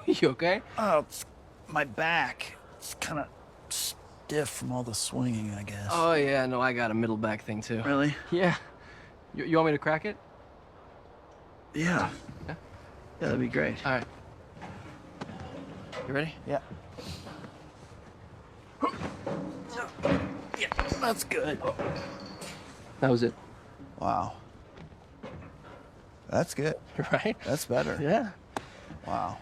You okay? Oh, it's my back. It's kind of stiff from all the swinging, I guess. Oh, yeah, no, I got a middle back thing, too. Really? Yeah. You want me to crack it? Yeah. Yeah? Yeah, that'd be great. All right. You ready? Yeah. Yeah, that's good. That was it. Wow. That's good. Right? That's better. Yeah. Wow.